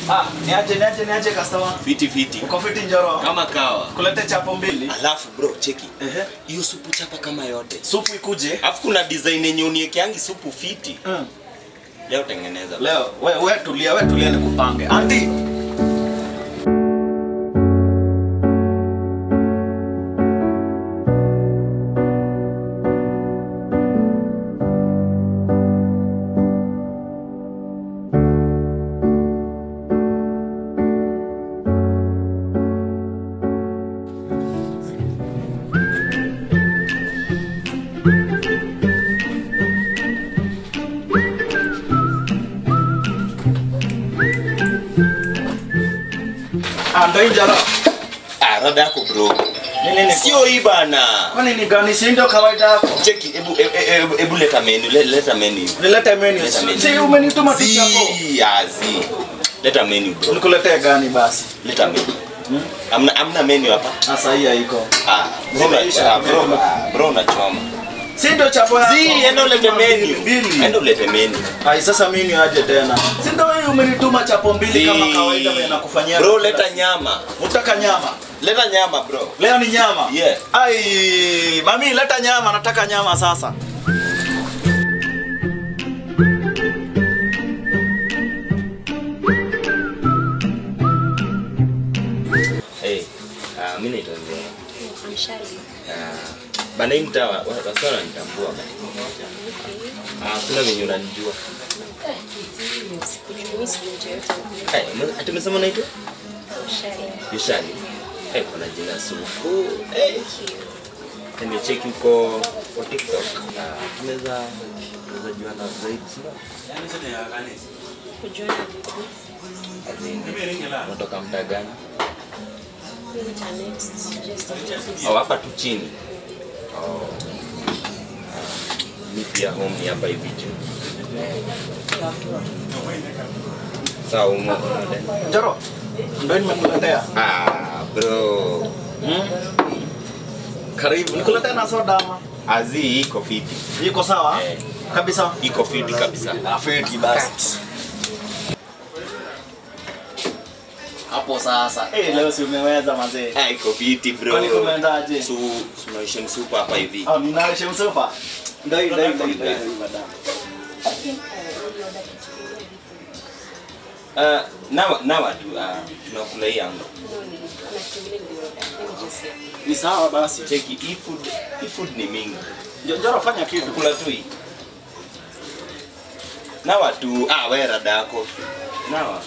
Niaje customer. Fiti. Uko fiti njoro? Kama kawa. Kulete chapo mbili. Alafu bro, cheki. Hiyo supu chapa kama yote. Supu ikuje. Alafu kuna design yenye uniekeangi supu fiti. Leo tengeneza. Leo wewe tulia nikupange. Auntie. Ndio njaro. Rada yako bro. Nini? Sio hii bana. Kwani ni gani si ndio kawaida yako? Cheki, ebu leta menu. Leta menu. Nilete menu. Si umenituma tu chapo. Leta menu bro. Nikuletee gani basi? Leta menu. Amna menu hapa. Sasa hii haiko. Bro unachoma. Si ndio chapo yako? Enda ulete menu. Hai sasa menu aje tena. Si ndio wewe umenituma chapo mbili kama kawaida wewe nakufanyia. Bro leta nyama. Utaka nyama? Leta nyama bro. Leo ni nyama? Yeah. Ai, mami leta nyama, nataka nyama sasa. Hey, mimi naitwa Ndio. I'm Shari. Bana mtawa wasana nitambua bana. Kuna mwenye unanijua. Ati umesema unaitwa? Shari. Kuna jina suku. Nimecheki uko kwa TikTok. Tunaweza juana zaidi sio? Kujuana vipi? Unatoka mtaa gani? Next. Hapa tu chini. Ni pia home ni hapa hivi juu. Sawa umo. Njoro. Ndio nimekuletea. Bro. Karibu. Nikuletea na soda ama? Azi iko fiti. Iko sawa? Kabisa. Iko fiti kabisa. Fiti basi. Hapo sasa. Leo si umeweza mazee. Iko fiti bro. Kwani kumeendaje? Tunaisha supu hapa hivi. Ninaisha supu. Ndio. Nawa tu tunakula hii yangu. Ni sawa basi. Cheki hii food ni mingi. Njoro fanya kitu. Kula tu hii. Nawa tu wewe rada yako. Nawa.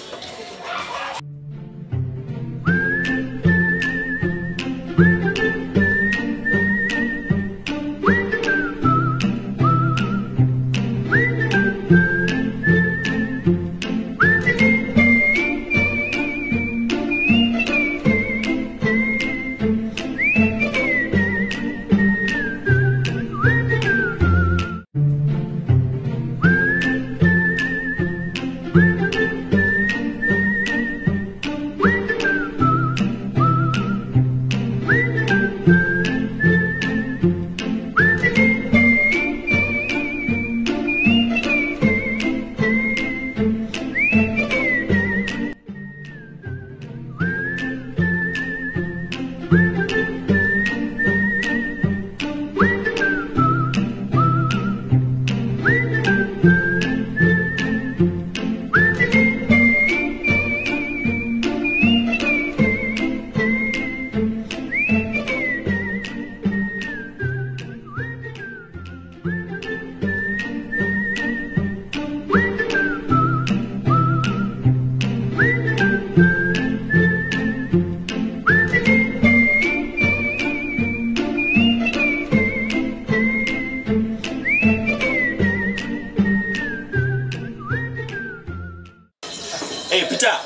Pita.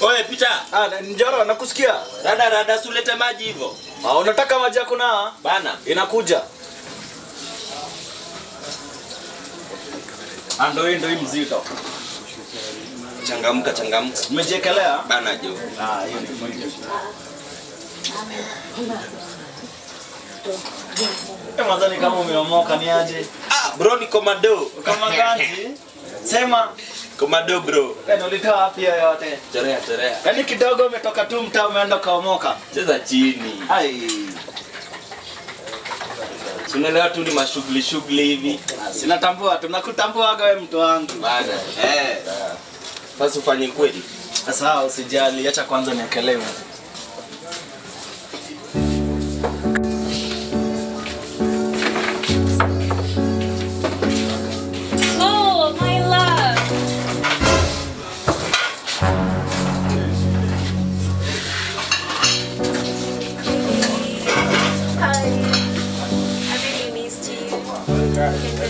Oe Pita. Njoro nakusikia. Rada sulete maji hivyo. Unataka maji yako na? Bana, inakuja. Ndio hii mzito. Changamka. Umejekelea? Bana jo. Hiyo ni fine. Mazani kama umeomoka ni aje? Bro ni komando. Kama ganzi. Sema Komado bro. Yaani ulitoa wapi yote? Chorea. Yaani kidogo umetoka tu mtaa umeenda kaomoka. Cheza chini. Ai. Tunaelewa tu ni mashughuli hivi. Sinatambua, tunakutambuaga wewe mtu wangu. Bana. Sasa ufanye kweli. Sasa usijali, acha kwanza niekelewe. Oh, my love. Hi. I really missed you.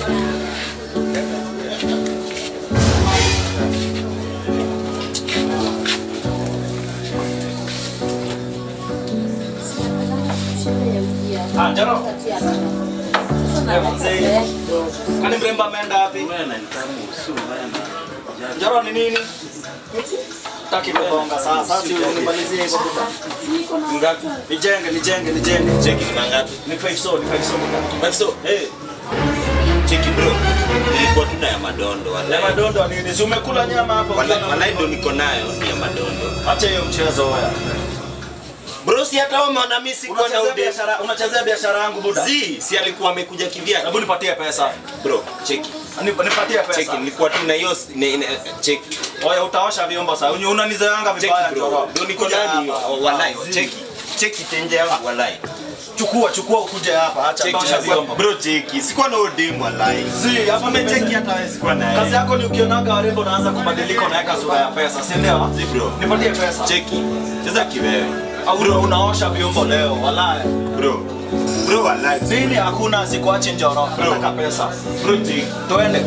Jaro. Kani mremba ameenda wapi? Bana nitamuhusu bana. Jaro ni nini? Taki kubonga sasa, si unimalizie hizo buda. Ngapi? Nijenge. Cheki ni mangapi? Ni 5 buda. 500. Cheki bro. Nilikuwa tuna ya madondo wala. Ya madondo nini? Si umekula nyama hapo? Wala ndio niko nayo ya madondo. Acha hiyo mchezo wewe. Bro si hata umeona mimi sikuwa na Unachezea biashara yangu buda. si alikuwa amekuja kivyake. Hebu nipatie pesa. Bro, cheki. Nipatie pesa. Cheki, nilikuwa tu na hiyo cheki. Oya utaosha vyombo sasa. Unanizoeanga vibaya bro. Ndio niko ndani wallahi. Cheki tenje yangu wallahi. Chukua ukuje hapa. Acha utaosha vyombo. Bro cheki, sikuwa na odem wallahi. Hapa Umecheki hata wewe sikuwa na. Kazi yako ni ukionaga warembo unaanza kubadilika unaweka sura ya pesa, si ndio? Bro, nipatie pesa. Cheki. Cheza kiwewe. Au unaosha vyombo leo wallahi. Bro wallahi. Nini hakuna sikuachi njoro. Nataka pesa. Bro cheki. Twende.